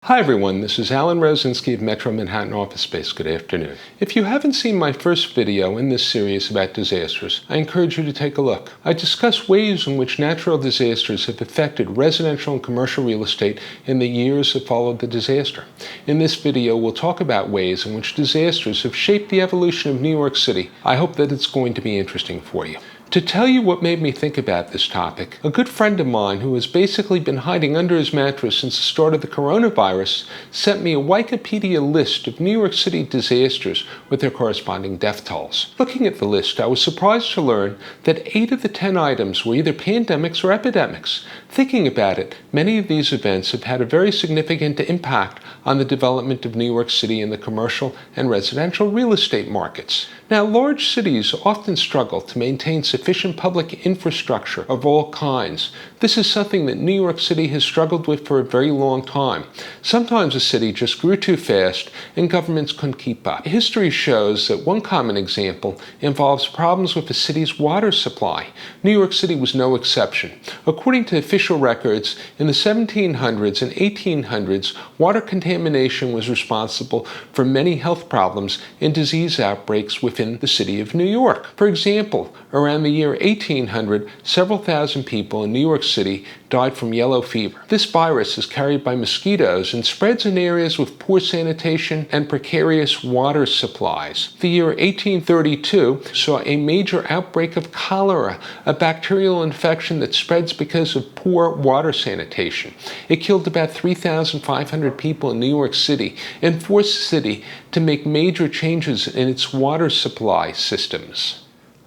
Hi everyone, this is Alan Rosinski of Metro Manhattan Office Space. Good afternoon. If you haven't seen my first video in this series about disasters, I encourage you to take a look. I discuss ways in which natural disasters have affected residential and commercial real estate in the years that followed the disaster. In this video, we'll talk about ways in which disasters have shaped the evolution of New York City. I hope that it's going to be interesting for you. To tell you what made me think about this topic, a good friend of mine who has basically been hiding under his mattress since the start of the coronavirus sent me a Wikipedia list of New York City disasters with their corresponding death tolls. Looking at the list, I was surprised to learn that 8 of the 10 items were either pandemics or epidemics. Thinking about it, many of these events have had a very significant impact on the development of New York City in the commercial and residential real estate markets. Now, large cities often struggle to maintain sufficient public infrastructure of all kinds. This is something that New York City has struggled with for a very long time. Sometimes a city just grew too fast and governments couldn't keep up. History shows that one common example involves problems with the city's water supply. New York City was no exception. According to official records, in the 1700s and 1800s, water contamination was responsible for many health problems and disease outbreaks within the city of New York. For example, around the year 1800, several thousand people in New York City died from yellow fever. This virus is carried by mosquitoes and spreads in areas with poor sanitation and precarious water supplies. The year 1832 saw a major outbreak of cholera, a bacterial infection that spreads because of poor water sanitation. It killed about 3,500 people in New York City and forced the city to make major changes in its water supply systems.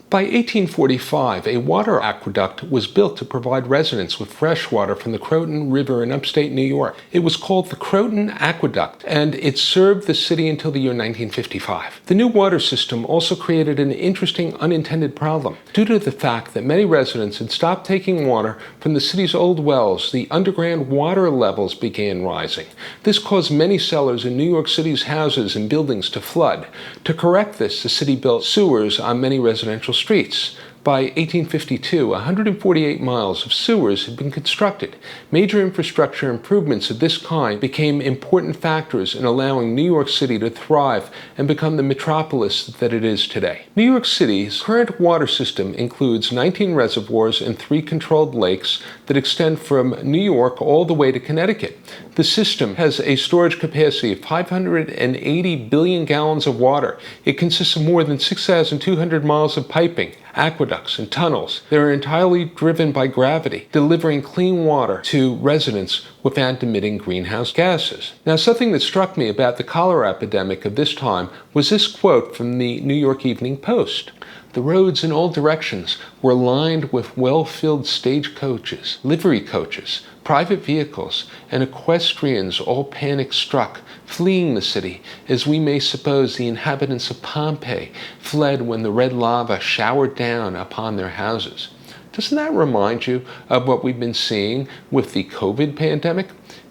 By 1845, a water aqueduct was built to provide residents with fresh water from the Croton River in upstate New York. It was called the Croton Aqueduct, and it served the city until the year 1955. The new water system also created an interesting unintended problem. Due to the fact that many residents had stopped taking water from the city's old wells, the underground water levels began rising. This caused many cellars in New York City's houses and buildings to flood. To correct this, the city built sewers on many residential streets. By 1852, 148 miles of sewers had been constructed. Major infrastructure improvements of this kind became important factors in allowing New York City to thrive and become the metropolis that it is today. New York City's current water system includes 19 reservoirs and 3 controlled lakes that extend from New York all the way to Connecticut. The system has a storage capacity of 580 billion gallons of water. It consists of more than 6,200 miles of piping, aqueducts, and tunnels. They are entirely driven by gravity, delivering clean water to residents without emitting greenhouse gases. Now, something that struck me about the cholera epidemic of this time was this quote from the New York Evening Post. "The roads in all directions were lined with well-filled stagecoaches, livery coaches, private vehicles, and equestrians all panic-struck, fleeing the city, as we may suppose the inhabitants of Pompeii fled when the red lava showered down upon their houses." Doesn't that remind you of what we've been seeing with the COVID pandemic?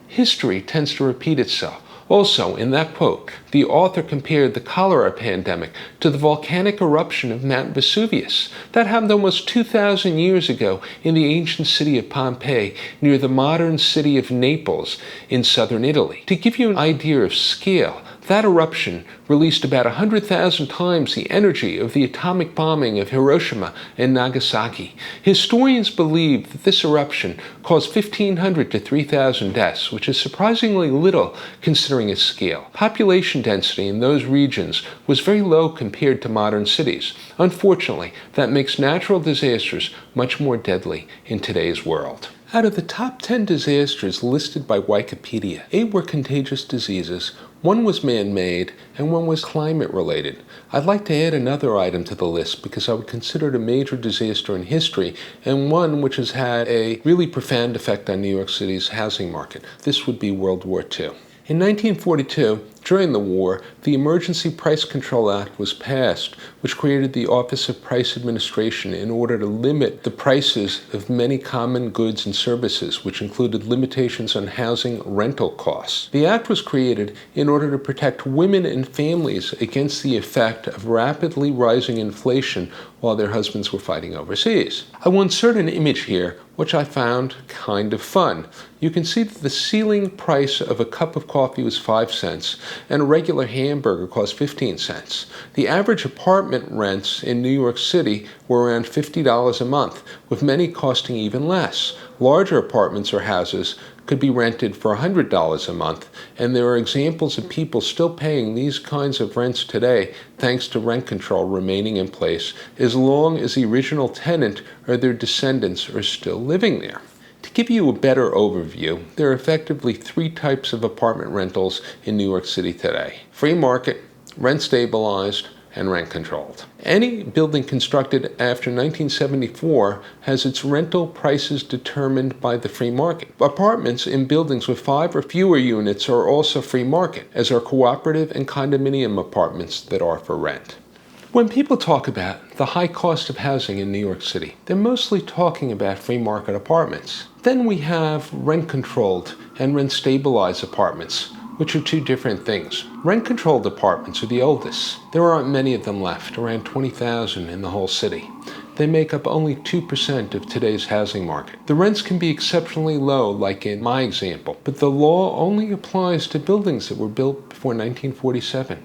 History tends to repeat itself. Also, in that quote, the author compared the cholera pandemic to the volcanic eruption of Mount Vesuvius. That happened almost 2,000 years ago in the ancient city of Pompeii, near the modern city of Naples in southern Italy. To give you an idea of scale, that eruption released about 100,000 times the energy of the atomic bombing of Hiroshima and Nagasaki. Historians believe that this eruption caused 1,500 to 3,000 deaths, which is surprisingly little considering its scale. Population density in those regions was very low compared to modern cities. Unfortunately, that makes natural disasters much more deadly in today's world. Out of the top 10 disasters listed by Wikipedia, 8 were contagious diseases, 1 was man-made, and 1 was climate-related. I'd like to add another item to the list because I would consider it a major disaster in history and one which has had a really profound effect on New York City's housing market. This would be World War II. In 1942, During the war, the Emergency Price Control Act was passed, which created the Office of Price Administration in order to limit the prices of many common goods and services, which included limitations on housing rental costs. The act was created in order to protect women and families against the effect of rapidly rising inflation while their husbands were fighting overseas. I will insert an image here, which I found kind of fun. You can see that the ceiling price of a cup of coffee was 5 cents, and a regular hamburger cost 15 cents. The average apartment rents in New York City were around $50 a month, with many costing even less. Larger apartments or houses could be rented for $100 a month, and there are examples of people still paying these kinds of rents today thanks to rent control remaining in place as long as the original tenant or their descendants are still living there. To give you a better overview, there are effectively 3 types of apartment rentals in New York City today: free market, rent stabilized, and rent controlled. Any building constructed after 1974 has its rental prices determined by the free market. Apartments in buildings with 5 or fewer units are also free market, as are cooperative and condominium apartments that are for rent. When people talk about the high cost of housing in New York City, they're mostly talking about free market apartments. Then we have rent-controlled and rent-stabilized apartments, which are 2 different things. Rent-controlled apartments are the oldest. There aren't many of them left, around 20,000 in the whole city. They make up only 2% of today's housing market. The rents can be exceptionally low, like in my example, but the law only applies to buildings that were built before 1947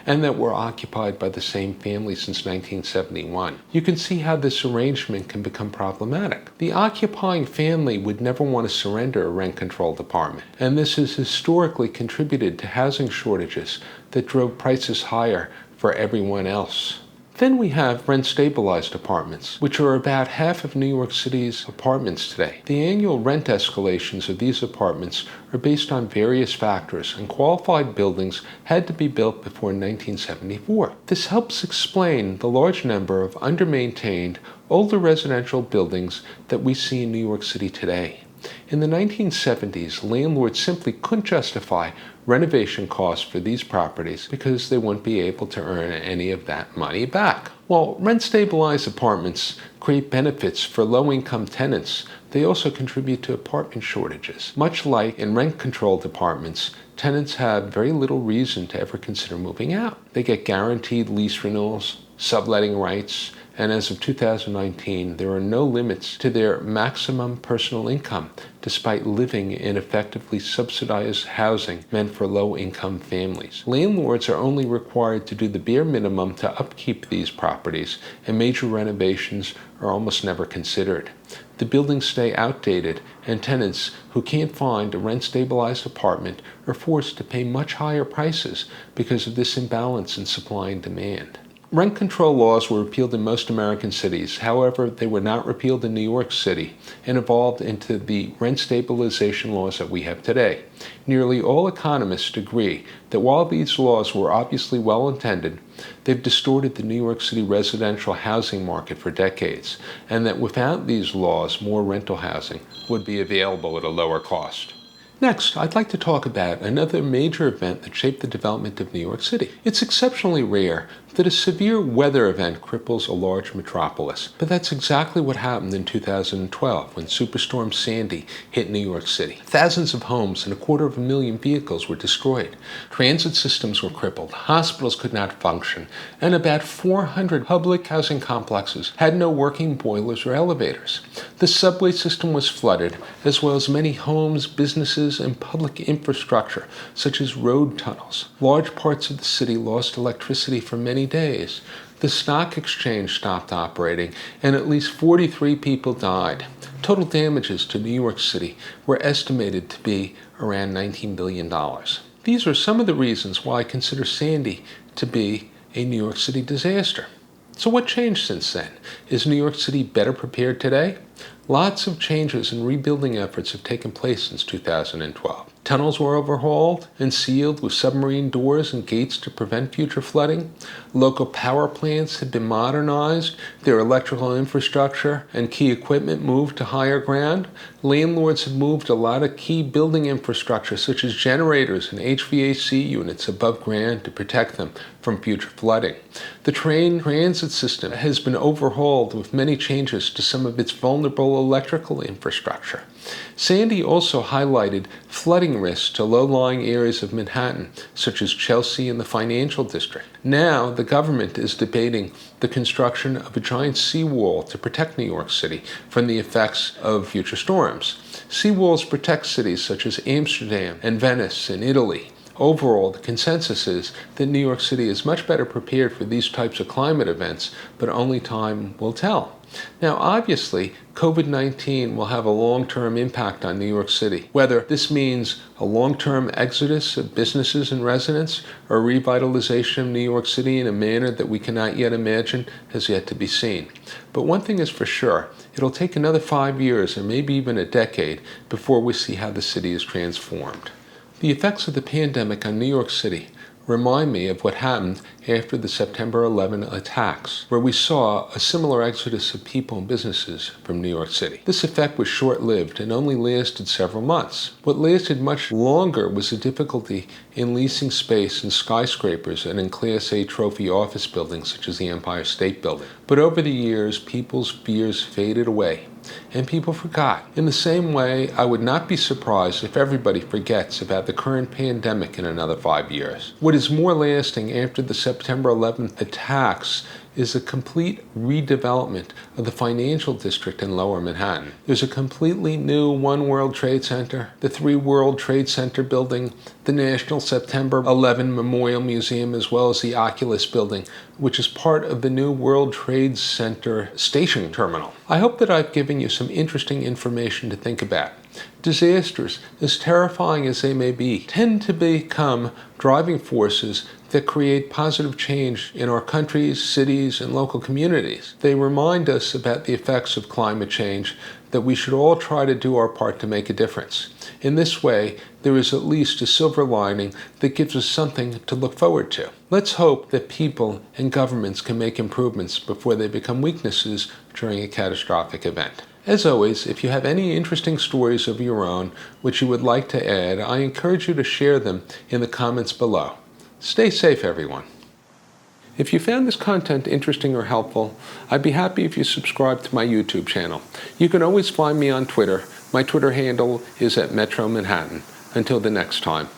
and that were occupied by the same family since 1971. You can see how this arrangement can become problematic. The occupying family would never want to surrender a rent-controlled apartment, and this has historically contributed to housing shortages that drove prices higher for everyone else. Then we have rent-stabilized apartments, which are about half of New York City's apartments today. The annual rent escalations of these apartments are based on various factors, and qualified buildings had to be built before 1974. This helps explain the large number of under-maintained, older residential buildings that we see in New York City today. In the 1970s, landlords simply couldn't justify renovation costs for these properties because they wouldn't be able to earn any of that money back. While rent-stabilized apartments create benefits for low-income tenants, they also contribute to apartment shortages. Much like in rent-controlled apartments, tenants have very little reason to ever consider moving out. They get guaranteed lease renewals, subletting rights, and as of 2019, there are no limits to their maximum personal income, despite living in effectively subsidized housing meant for low-income families. Landlords are only required to do the bare minimum to upkeep these properties, and major renovations are almost never considered. The buildings stay outdated, and tenants who can't find a rent-stabilized apartment are forced to pay much higher prices because of this imbalance in supply and demand. Rent control laws were repealed in most American cities. However, they were not repealed in New York City and evolved into the rent stabilization laws that we have today. Nearly all economists agree that while these laws were obviously well-intended, they've distorted the New York City residential housing market for decades, and that without these laws, more rental housing would be available at a lower cost. Next, I'd like to talk about another major event that shaped the development of New York City. It's exceptionally rare that a severe weather event cripples a large metropolis, but that's exactly what happened in 2012 when Superstorm Sandy hit New York City. Thousands of homes and 250,000 vehicles were destroyed. Transit systems were crippled, hospitals could not function, and about 400 public housing complexes had no working boilers or elevators. The subway system was flooded, as well as many homes, businesses, and public infrastructure, such as road tunnels. Large parts of the city lost electricity for many days. The stock exchange stopped operating, and at least 43 people died. Total damages to New York City were estimated to be around $19 billion. These are some of the reasons why I consider Sandy to be a New York City disaster. So what changed since then? Is New York City better prepared today? Lots of changes and rebuilding efforts have taken place since 2012. Tunnels were overhauled and sealed with submarine doors and gates to prevent future flooding. Local power plants had been modernized, their electrical infrastructure and key equipment moved to higher ground. Landlords had moved a lot of key building infrastructure, such as generators and HVAC units, above ground to protect them from future flooding. The train transit system has been overhauled with many changes to some of its vulnerable electrical infrastructure. Sandy also highlighted flooding risks to low-lying areas of Manhattan, such as Chelsea and the financial district. Now, the government is debating the construction of a giant seawall to protect New York City from the effects of future storms. Seawalls protect cities such as Amsterdam and Venice in Italy. Overall, the consensus is that New York City is much better prepared for these types of climate events, but only time will tell. Now, obviously, COVID-19 will have a long-term impact on New York City. Whether this means a long-term exodus of businesses and residents or revitalization of New York City in a manner that we cannot yet imagine has yet to be seen. But one thing is for sure, it'll take another 5 years or maybe even a decade before we see how the city is transformed. The effects of the pandemic on New York City remind me of what happened after the September 11 attacks, where we saw a similar exodus of people and businesses from New York City. This effect was short-lived and only lasted several months. What lasted much longer was the difficulty in leasing space in skyscrapers and in Class A trophy office buildings such as the Empire State Building. But over the years, people's fears faded away, and people forgot. In the same way, I would not be surprised if everybody forgets about the current pandemic in another 5 years. What is more lasting after the September 11th attacks is a complete redevelopment of the financial district in Lower Manhattan. There's a completely new One World Trade Center, the 3 World Trade Center building, the National September 11 Memorial Museum, as well as the Oculus building, which is part of the new World Trade Center station terminal. I hope that I've given you some interesting information to think about. Disasters, as terrifying as they may be, tend to become driving forces that create positive change in our countries, cities, and local communities. They remind us about the effects of climate change, that we should all try to do our part to make a difference. In this way, there is at least a silver lining that gives us something to look forward to. Let's hope that people and governments can make improvements before they become weaknesses during a catastrophic event. As always, if you have any interesting stories of your own which you would like to add, I encourage you to share them in the comments below. Stay safe, everyone. If you found this content interesting or helpful, I'd be happy if you subscribe to my YouTube channel. You can always find me on Twitter. My Twitter handle is @MetroManhattan. Until the next time.